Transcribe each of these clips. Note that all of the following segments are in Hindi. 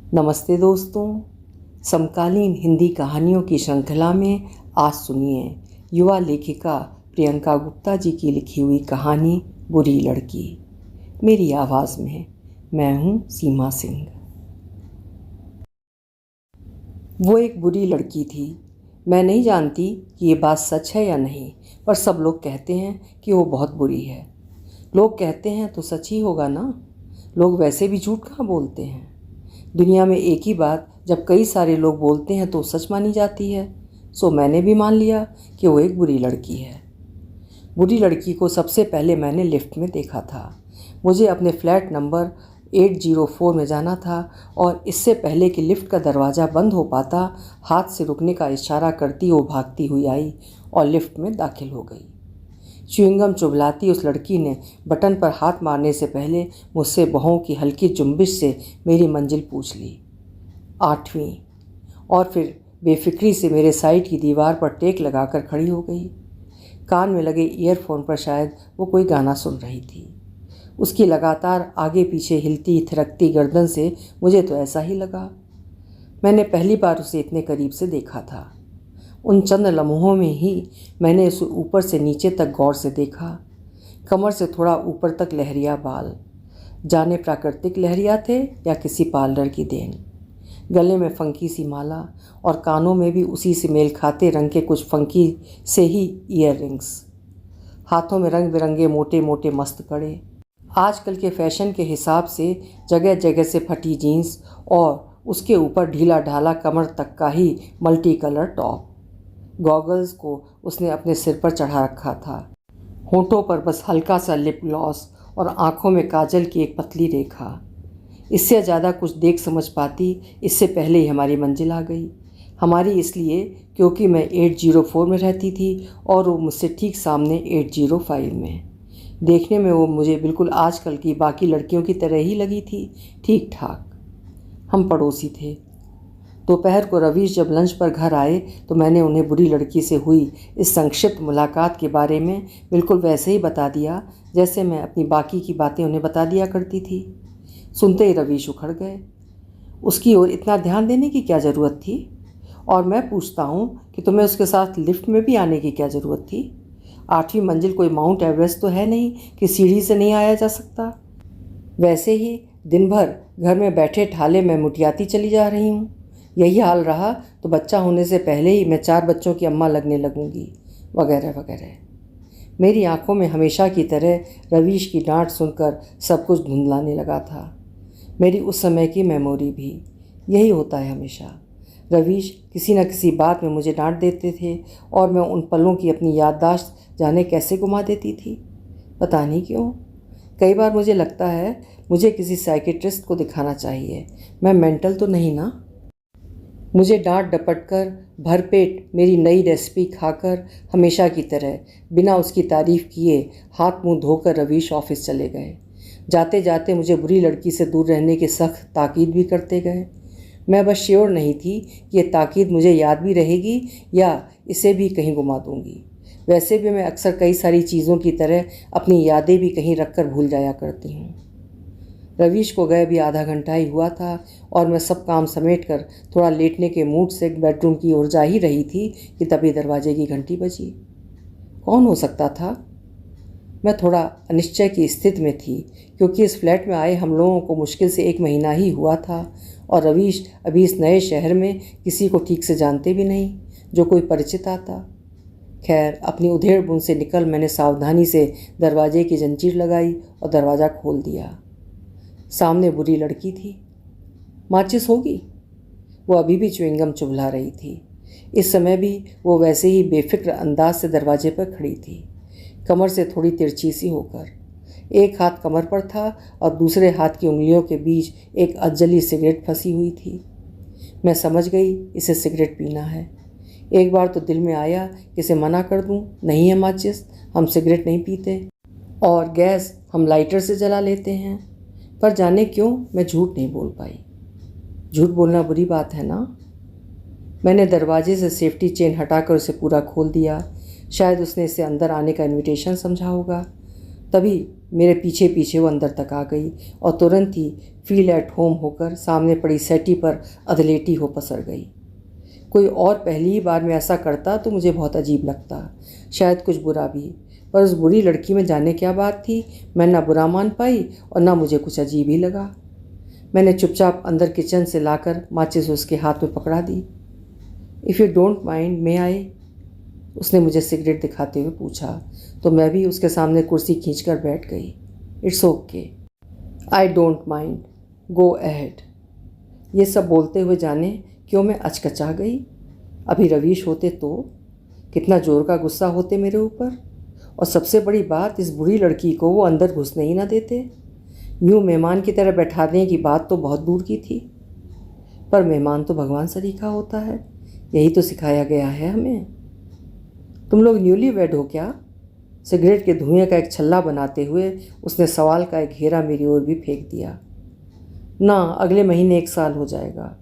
नमस्ते दोस्तों। समकालीन हिंदी कहानियों की श्रृंखला में आज सुनिए युवा लेखिका प्रियंका गुप्ता जी की लिखी हुई कहानी बुरी लड़की। मेरी आवाज़ में मैं हूँ सीमा सिंह। वो एक बुरी लड़की थी। मैं नहीं जानती कि ये बात सच है या नहीं, पर सब लोग कहते हैं कि वो बहुत बुरी है। लोग कहते हैं तो सच ही होगा ना। लोग वैसे भी झूठ कहाँ बोलते हैं। दुनिया में एक ही बात जब कई सारे लोग बोलते हैं तो सच मानी जाती है। सो मैंने भी मान लिया कि वो एक बुरी लड़की है। बुरी लड़की को सबसे पहले मैंने लिफ्ट में देखा था। मुझे अपने फ्लैट नंबर 804 में जाना था और इससे पहले कि लिफ्ट का दरवाज़ा बंद हो पाता, हाथ से रुकने का इशारा करती वो भागती हुई आई और लिफ्ट में दाखिल हो गई। च्युइंगम चुभलाती उस लड़की ने बटन पर हाथ मारने से पहले मुझसे बाहों की हल्की जुम्बिश से मेरी मंजिल पूछ ली, 8वीं, और फिर बेफिक्री से मेरे साइड की दीवार पर टेक लगाकर खड़ी हो गई। कान में लगे ईयरफोन पर शायद वो कोई गाना सुन रही थी। उसकी लगातार आगे पीछे हिलती थिरकती गर्दन से मुझे तो ऐसा ही लगा। मैंने पहली बार उसे इतने करीब से देखा था। उन चंद लम्हों में ही मैंने उसे ऊपर से नीचे तक गौर से देखा। कमर से थोड़ा ऊपर तक लहरिया बाल, जाने प्राकृतिक लहरिया थे या किसी पार्लर की देन। गले में फंकी सी माला और कानों में भी उसी से मेल खाते रंग के कुछ फंकी से ही ईयर रिंग्स। हाथों में रंग बिरंगे मोटे मोटे मस्त कड़े। आजकल के फैशन के हिसाब से जगह जगह से फटी जीन्स और उसके ऊपर ढीला ढाला कमर तक का ही मल्टी कलर टॉप। गॉगल्स को उसने अपने सिर पर चढ़ा रखा था। होंठों पर बस हल्का सा लिप ग्लॉस और आंखों में काजल की एक पतली रेखा। इससे ज़्यादा कुछ देख समझ पाती इससे पहले ही हमारी मंजिल आ गई। हमारी इसलिए क्योंकि मैं 804 में रहती थी और वो मुझसे ठीक सामने 805 में। देखने में वो मुझे बिल्कुल आजकल की बाकी लड़कियों की तरह ही लगी थी, ठीक ठाक। हम पड़ोसी थे। दोपहर को रवीश जब लंच पर घर आए तो मैंने उन्हें बुरी लड़की से हुई इस संक्षिप्त मुलाकात के बारे में बिल्कुल वैसे ही बता दिया जैसे मैं अपनी बाकी की बातें उन्हें बता दिया करती थी। सुनते ही रवीश उखड़ गए। उसकी ओर इतना ध्यान देने की क्या ज़रूरत थी? और मैं पूछता हूँ कि तुम्हें उसके साथ लिफ्ट में भी आने की क्या ज़रूरत थी? 8वीं मंजिल कोई माउंट एवरेस्ट तो है नहीं कि सीढ़ी से नहीं आया जा सकता। वैसे ही दिन भर घर में बैठे ठाले मैं मुटियाती चली जा रही हूँ। यही हाल रहा तो बच्चा होने से पहले ही मैं 4 बच्चों की अम्मा लगने लगूंगी, वगैरह वगैरह। मेरी आंखों में हमेशा की तरह रवीश की डांट सुनकर सब कुछ धुंधलाने लगा था। मेरी उस समय की मेमोरी भी। यही होता है हमेशा। रवीश किसी न किसी बात में मुझे डांट देते थे और मैं उन पलों की अपनी याददाश्त जाने कैसे गुमा देती थी, पता नहीं क्यों। कई बार मुझे लगता है मुझे किसी साइकेट्रिस्ट को दिखाना चाहिए। मैं मेंटल तो नहीं ना। मुझे डांट डपट कर भरपेट मेरी नई रेसिपी खाकर हमेशा की तरह बिना उसकी तारीफ़ किए हाथ मुंह धोकर रवीश ऑफिस चले गए। जाते जाते मुझे बुरी लड़की से दूर रहने की सख्त ताकीद भी करते गए। मैं बस श्योर नहीं थी कि ये ताकीद मुझे याद भी रहेगी या इसे भी कहीं गुमा दूंगी। वैसे भी मैं अक्सर कई सारी चीज़ों की तरह अपनी यादें भी कहीं रख कर भूल जाया करती हूँ। रवीश को गए भी आधा घंटा ही हुआ था और मैं सब काम समेटकर थोड़ा लेटने के मूड से बेडरूम की ओर जा ही रही थी कि तभी दरवाजे की घंटी बजी। कौन हो सकता था? मैं थोड़ा अनिश्चय की स्थिति में थी क्योंकि इस फ्लैट में आए हम लोगों को मुश्किल से 1 महीना ही हुआ था और रवीश अभी इस नए शहर में किसी को ठीक से जानते भी नहीं जो कोई परिचित आता। खैर, अपनी उधेड़ बुन से निकल मैंने सावधानी से दरवाजे की जंजीर लगाई और दरवाज़ा खोल दिया। सामने बुरी लड़की थी। माचिस होगी? वो अभी भी च्युइंगम चुभला रही थी। इस समय भी वो वैसे ही बेफिक्र अंदाज से दरवाजे पर खड़ी थी, कमर से थोड़ी तिरछी सी होकर। एक हाथ कमर पर था और दूसरे हाथ की उंगलियों के बीच एक अधजली सिगरेट फंसी हुई थी। मैं समझ गई इसे सिगरेट पीना है। एक बार तो दिल में आया कि इसे मना कर दूं, नहीं है माचिस, हम सिगरेट नहीं पीते और गैस हम लाइटर से जला लेते हैं, पर जाने क्यों मैं झूठ नहीं बोल पाई। झूठ बोलना बुरी बात है ना। मैंने दरवाजे से सेफ्टी चेन हटाकर उसे पूरा खोल दिया। शायद उसने इसे अंदर आने का इनविटेशन समझा होगा। तभी मेरे पीछे पीछे वो अंदर तक आ गई और तुरंत ही फील एट होम होकर सामने पड़ी सेटी पर अधलेटी हो पसर गई। कोई और पहली बार में ऐसा करता तो मुझे बहुत अजीब लगता, शायद कुछ बुरा भी, पर उस बुरी लड़की में जाने क्या बात थी, मैं ना बुरा मान पाई और ना मुझे कुछ अजीब ही लगा। मैंने चुपचाप अंदर किचन से लाकर माचिस उसके हाथ में पकड़ा दी। इफ़ यू डोंट माइंड मे आई, उसने मुझे सिगरेट दिखाते हुए पूछा, तो मैं भी उसके सामने कुर्सी खींचकर बैठ गई। It's okay, I don't mind, go ahead. ये सब बोलते हुए जाने क्यों मैं अचकचा गई। अभी रवीश होते तो कितना जोर का गुस्सा होते मेरे ऊपर, और सबसे बड़ी बात, इस बुरी लड़की को वो अंदर घुसने ही ना देते। यूँ मेहमान की तरह बैठाने की बात तो बहुत दूर की थी, पर मेहमान तो भगवान सरीखा होता है, यही तो सिखाया गया है हमें। तुम लोग न्यूली वेड हो क्या? सिगरेट के धुएं का एक छल्ला बनाते हुए उसने सवाल का एक घेरा मेरी ओर भी फेंक दिया। ना, अगले महीने 1 साल हो जाएगा।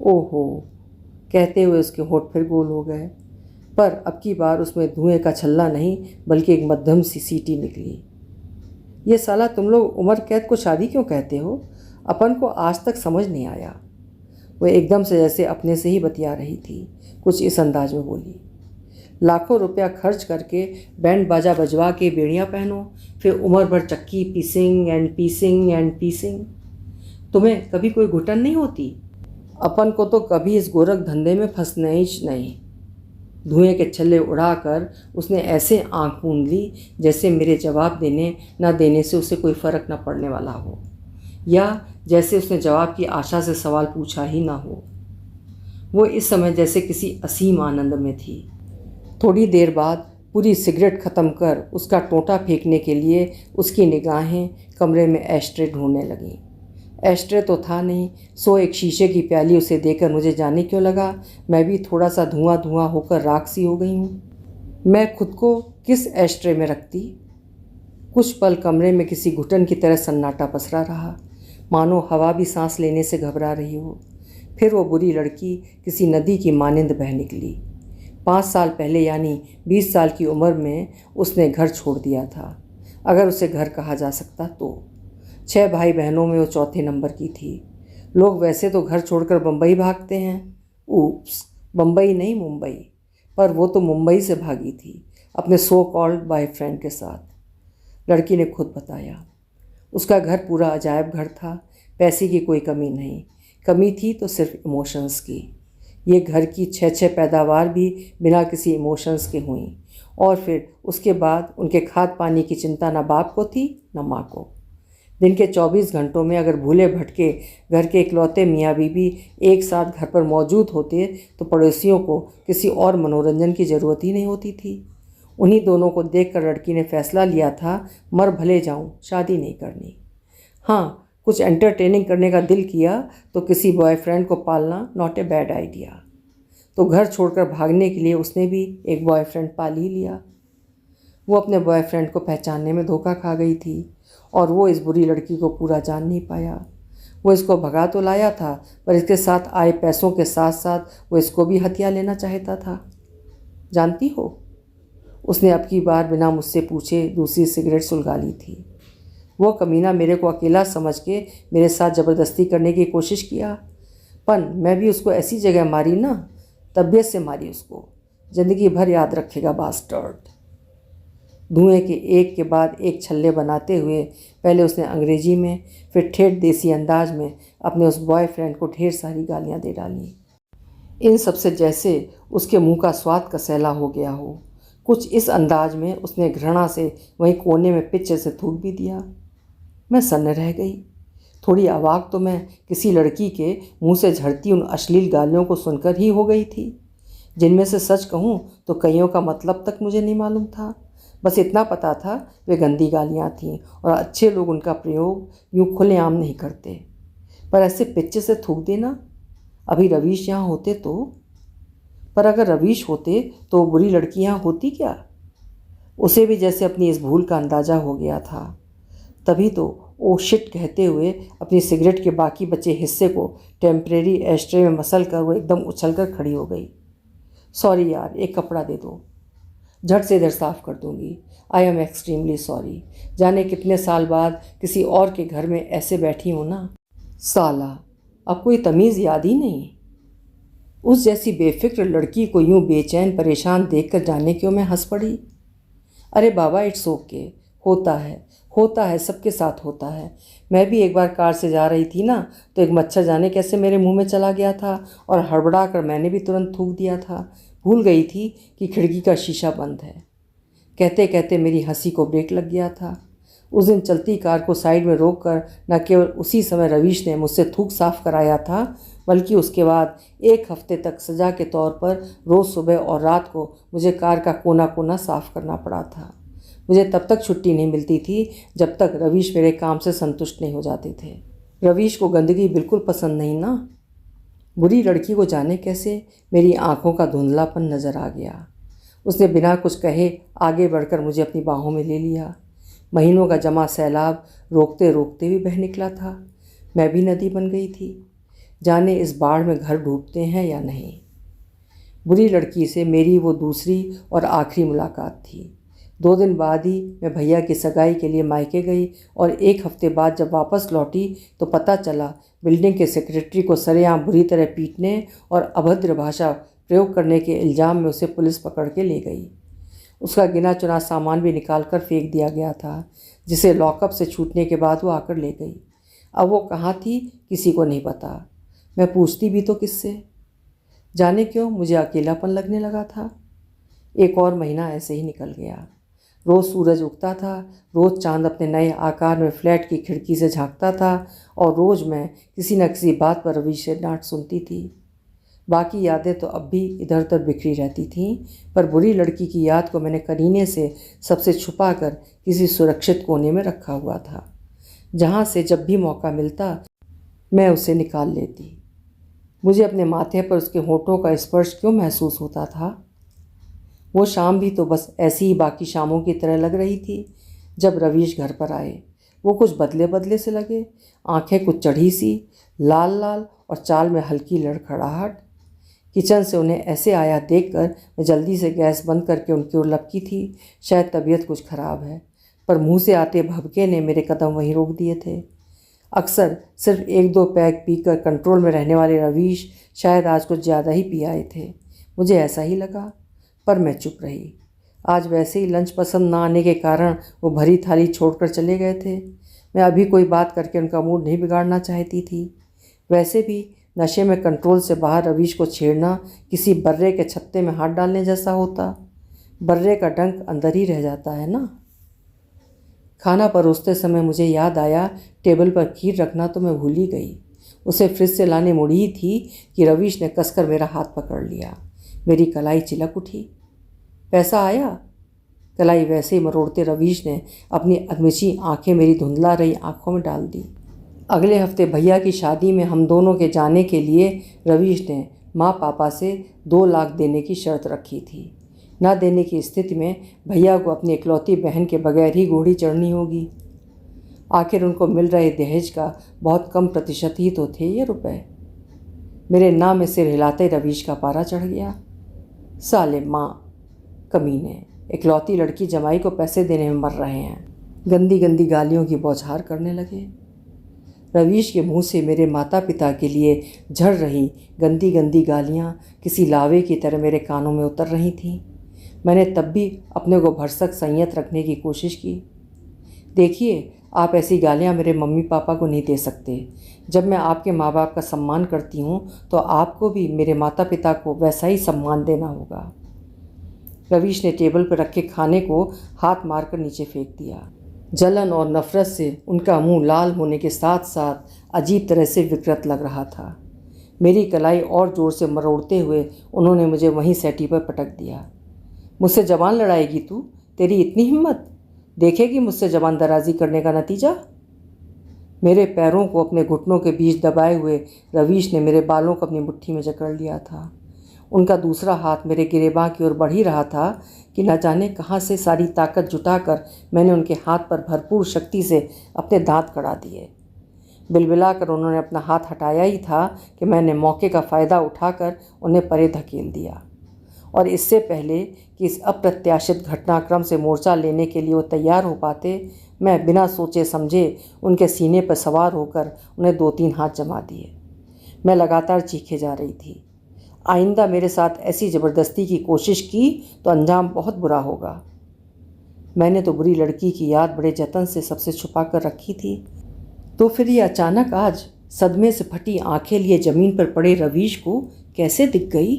ओहो, कहते हुए उसके होंठ फिर गोल हो गए, पर अब की बार उसमें धुएं का छल्ला नहीं बल्कि एक मध्यम सी सीटी निकली। ये साला तुम लोग उम्र कैद को शादी क्यों कहते हो? अपन को आज तक समझ नहीं आया। वो एकदम से जैसे अपने से ही बतिया रही थी, कुछ इस अंदाज में बोली, लाखों रुपया खर्च करके बैंड बाजा बजवा के बेड़ियाँ पहनो, फिर उम्र भर चक्की पीसिंग एंड पीसिंग एंड पीसिंग। तुम्हें कभी कोई घुटन नहीं होती? अपन को तो कभी इस गोरख धंधे में फंसना ही नहीं। धुएं के छल्ले उड़ाकर उसने ऐसे आंख मूंद ली जैसे मेरे जवाब देने न देने से उसे कोई फ़र्क न पड़ने वाला हो, या जैसे उसने जवाब की आशा से सवाल पूछा ही ना हो। वो इस समय जैसे किसी असीम आनंद में थी। थोड़ी देर बाद पूरी सिगरेट ख़त्म कर उसका टोंटा फेंकने के लिए उसकी निगाहें कमरे में एस्ट्रे ढूंढने लगीं। एस्ट्रे तो था नहीं, सो एक शीशे की प्याली उसे देकर मुझे जाने क्यों लगा मैं भी थोड़ा सा धुआं धुआं होकर राख सी हो गई हूँ। मैं खुद को किस एस्ट्रे में रखती? कुछ पल कमरे में किसी घुटन की तरह सन्नाटा पसरा रहा, मानो हवा भी सांस लेने से घबरा रही हो। फिर वो बुरी लड़की किसी नदी की मानिंद बह निकली। 5 साल पहले यानी 20 साल की उम्र में उसने घर छोड़ दिया था, अगर उसे घर कहा जा सकता तो। 6 भाई बहनों में वो चौथे नंबर की थी। लोग वैसे तो घर छोड़कर बम्बई भागते हैं। ऊप्स, बम्बई नहीं मुंबई। पर वो तो मुंबई से भागी थी अपने सो कॉल्ड बॉयफ्रेंड के साथ। लड़की ने खुद बताया, उसका घर पूरा अजायब घर था, पैसे की कोई कमी नहीं, कमी थी तो सिर्फ इमोशंस की। ये घर की 6 पैदावार भी बिना किसी इमोशंस के हुई, और फिर उसके बाद उनके खाद पानी की चिंता न बाप को थी न माँ को। दिन के 24 घंटों में अगर भूले भटके घर के इकलौते मियाँ बीबी एक साथ घर पर मौजूद होते तो पड़ोसियों को किसी और मनोरंजन की ज़रूरत ही नहीं होती थी। उन्हीं दोनों को देखकर लड़की ने फैसला लिया था, मर भले जाऊं, शादी नहीं करनी। हाँ, कुछ एंटरटेनिंग करने का दिल किया तो किसी बॉयफ्रेंड को पालना नॉट ए बैड आइडिया। तो घर छोड़कर भागने के लिए उसने भी एक बॉयफ्रेंड पाल ही लिया। वो अपने बॉयफ्रेंड को पहचानने में धोखा खा गई थी, और वो इस बुरी लड़की को पूरा जान नहीं पाया। वो इसको भगा तो लाया था, पर इसके साथ आए पैसों के साथ साथ वो इसको भी हथिया लेना चाहता था। जानती हो, उसने अब की बार बिना मुझसे पूछे दूसरी सिगरेट सुलगा ली थी। वो कमीना मेरे को अकेला समझ के मेरे साथ ज़बरदस्ती करने की कोशिश किया, पर मैं भी उसको ऐसी जगह मारी ना, तबीयत से मारी उसको, ज़िंदगी भर याद रखेगा बास्टर्ड। धुएं के एक के बाद एक छल्ले बनाते हुए पहले उसने अंग्रेजी में, फिर ठेठ देसी अंदाज में अपने उस बॉयफ्रेंड को ढेर सारी गालियां दे डाली। इन सब से जैसे उसके मुंह का स्वाद कसैला हो गया हो। कुछ इस अंदाज में उसने घृणा से वहीं कोने में पिच्चे से थूक भी दिया। मैं सन्न रह गई। थोड़ी अवाक तो मैं किसी लड़की के मुंह से झड़ती उन अश्लील गालियों को सुनकर ही हो गई थी, जिनमें से सच कहूँ तो कईयों का मतलब तक मुझे नहीं मालूम था। बस इतना पता था वे गंदी गालियाँ थीं और अच्छे लोग उनका प्रयोग यूँ खुलेआम नहीं करते। पर ऐसे पिच्चे से थूक देना, अभी रवीश यहाँ होते तो। पर अगर रवीश होते तो बुरी लड़की यहाँ होती क्या? उसे भी जैसे अपनी इस भूल का अंदाज़ा हो गया था। तभी तो ओ शिट कहते हुए अपनी सिगरेट के बाकी बचे हिस्से को टेम्परेरी एस्ट्रे में मसल कर वो एकदम उछल कर खड़ी हो गई। सॉरी यार, एक कपड़ा दे दो। झट से इधर साफ़ कर दूंगी। I am extremely sorry. जाने कितने साल बाद किसी और के घर में ऐसे बैठी हूँ ना। साला, अब कोई तमीज़ याद ही नहीं। उस जैसी बेफिक्र लड़की को यूं बेचैन परेशान देखकर जाने क्यों मैं हंस पड़ी। अरे बाबा, इट्स ओके, होता है, सबके साथ होता है। मैं भी एक बार कार से जा रही थी ना, तो एक मच्छर जाने कैसे मेरे मुंह में चला गया था और हड़बड़ा कर मैंने भी तुरंत थूक दिया था। भूल गई थी कि खिड़की का शीशा बंद है। कहते कहते मेरी हंसी को ब्रेक लग गया था। उस दिन चलती कार को साइड में रोक कर न केवल उसी समय रवीश ने मुझसे थूक साफ कराया था, बल्कि उसके बाद एक हफ्ते तक सजा के तौर पर रोज़ सुबह और रात को मुझे कार का कोना कोना साफ करना पड़ा था। मुझे तब तक छुट्टी नहीं मिलती थी जब तक रवीश मेरे काम से संतुष्ट नहीं हो जाते थे। रवीश को गंदगी बिल्कुल पसंद नहीं ना। बुरी लड़की को जाने कैसे मेरी आंखों का धुंधलापन नज़र आ गया। उसने बिना कुछ कहे आगे बढ़कर मुझे अपनी बाहों में ले लिया। महीनों का जमा सैलाब रोकते रोकते भी बह निकला था। मैं भी नदी बन गई थी। जाने इस बाढ़ में घर डूबते हैं या नहीं। बुरी लड़की से मेरी वो दूसरी और आखिरी मुलाकात थी। 2 दिन बाद ही मैं भैया की सगाई के लिए मायके गई और 1 हफ्ते बाद जब वापस लौटी तो पता चला बिल्डिंग के सेक्रेटरी को सरेआम बुरी तरह पीटने और अभद्र भाषा प्रयोग करने के इल्ज़ाम में उसे पुलिस पकड़ के ले गई। उसका गिना चुना सामान भी निकाल कर फेंक दिया गया था, जिसे लॉकअप से छूटने के बाद वो आकर ले गई। अब वो कहाँ थी किसी को नहीं पता। मैं पूछती भी तो किससे। जाने क्यों मुझे अकेलापन लगने लगा था। 1 और महीना ऐसे ही निकल गया। रोज़ सूरज उगता था, रोज़ चांद अपने नए आकार में फ्लैट की खिड़की से झांकता था और रोज़ मैं किसी न किसी बात पर रवीश से डांट सुनती थी। बाकी यादें तो अब भी इधर उधर बिखरी रहती थीं, पर बुरी लड़की की याद को मैंने करीने से सबसे छुपा कर किसी सुरक्षित कोने में रखा हुआ था, जहाँ से जब भी मौका मिलता मैं उसे निकाल लेती। मुझे अपने माथे पर उसके होठों का स्पर्श क्यों महसूस होता था। वो शाम भी तो बस ऐसी ही बाकी शामों की तरह लग रही थी। जब रवीश घर पर आए वो कुछ बदले बदले से लगे, आंखें कुछ चढ़ी सी, लाल लाल और चाल में हल्की लड़खड़ाहट। किचन से उन्हें ऐसे आया देखकर मैं जल्दी से गैस बंद करके उनकी ओर लपकी थी। शायद तबीयत कुछ ख़राब है, पर मुंह से आते भभके ने मेरे कदम वहीं रोक दिए थे। अक्सर सिर्फ 1-2 पैक पीकर कंट्रोल में रहने वाले रवीश शायद आज कुछ ज़्यादा ही पी आए थे। मुझे ऐसा ही लगा, पर मैं चुप रही। आज वैसे ही लंच पसंद ना आने के कारण वो भरी थाली छोड़कर चले गए थे। मैं अभी कोई बात करके उनका मूड नहीं बिगाड़ना चाहती थी। वैसे भी नशे में कंट्रोल से बाहर रवीश को छेड़ना किसी बर्रे के छत्ते में हाथ डालने जैसा होता। बर्रे का डंक अंदर ही रह जाता है ना। खाना परोसते समय मुझे याद आया टेबल पर खीर रखना तो मैं भूल ही गई। उसे फ्रिज से लाने मुड़ी ही थी कि रवीश ने कसकर मेरा हाथ पकड़ लिया। मेरी कलाई चिलक उठी। पैसा आया? कलाई वैसे ही मरोड़ते रवीश ने अपनी अधमिची आंखें मेरी धुंधला रही आंखों में डाल दी। अगले हफ्ते भैया की शादी में हम दोनों के जाने के लिए रवीश ने माँ पापा से 2 लाख देने की शर्त रखी थी। ना देने की स्थिति में भैया को अपनी इकलौती बहन के बगैर ही घोड़ी चढ़नी होगी। आखिर उनको मिल रहे दहेज का बहुत कम प्रतिशत ही तो थे ये रुपए। मेरे नाम में सिर हिलाते रवीश का पारा चढ़ गया। साले माँ कमीने, इकलौती लड़की जमाई को पैसे देने में मर रहे हैं। गंदी गंदी गालियों की बौछार करने लगे। रवीश के मुंह से मेरे माता पिता के लिए झड़ रही गंदी गंदी गालियाँ किसी लावे की तरह मेरे कानों में उतर रही थीं। मैंने तब भी अपने को भरसक संयत रखने की कोशिश की। देखिए, आप ऐसी गालियाँ मेरे मम्मी पापा को नहीं दे सकते। जब मैं आपके माँ बाप का सम्मान करती हूँ तो आपको भी मेरे माता पिता को वैसा ही सम्मान देना होगा। रवीश ने टेबल पर रखे खाने को हाथ मारकर नीचे फेंक दिया। जलन और नफरत से उनका मुंह लाल होने के साथ साथ अजीब तरह से विकृत लग रहा था। मेरी कलाई और ज़ोर से मरोड़ते हुए उन्होंने मुझे वहीं सेटी पर पटक दिया। मुझसे जबान लड़ाएगी तू? तेरी इतनी हिम्मत? देखेगी मुझसे जबान दराजी करने का नतीजा। मेरे पैरों को अपने घुटनों के बीच दबाए हुए रवीश ने मेरे बालों को अपनी मुट्ठी में जकड़ लिया था। उनका दूसरा हाथ मेरे गिरेबां की ओर बढ़ ही रहा था कि न जाने कहाँ से सारी ताकत जुटाकर मैंने उनके हाथ पर भरपूर शक्ति से अपने दांत कड़ा दिए। बिलबिला कर उन्होंने अपना हाथ हटाया ही था कि मैंने मौके का फ़ायदा उठाकर उन्हें परे धकेल दिया। और इससे पहले कि इस अप्रत्याशित घटनाक्रम से मोर्चा लेने के लिए वो तैयार हो पाते, मैं बिना सोचे समझे उनके सीने पर सवार होकर उन्हें 2-3 हाथ जमा दिए। मैं लगातार चीखे जा रही थी, आइंदा मेरे साथ ऐसी ज़बरदस्ती की कोशिश की तो अंजाम बहुत बुरा होगा। मैंने तो बुरी लड़की की याद बड़े जतन से सबसे छुपा कर रखी थी, तो फिर ये अचानक आज सदमे से फटी आंखें लिए जमीन पर पड़े रवीश को कैसे दिख गई।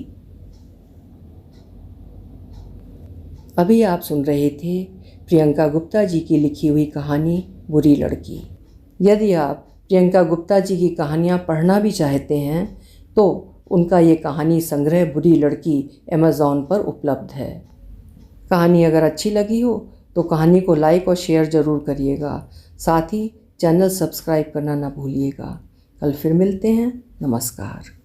अभी आप सुन रहे थे प्रियंका गुप्ता जी की लिखी हुई कहानी बुरी लड़की। यदि आप प्रियंका गुप्ता जी की कहानियाँ पढ़ना भी चाहते हैं तो उनका ये कहानी संग्रह बुरी लड़की अमेज़ॉन पर उपलब्ध है। कहानी अगर अच्छी लगी हो तो कहानी को लाइक और शेयर ज़रूर करिएगा। साथ ही चैनल सब्सक्राइब करना ना भूलिएगा। कल फिर मिलते हैं। नमस्कार।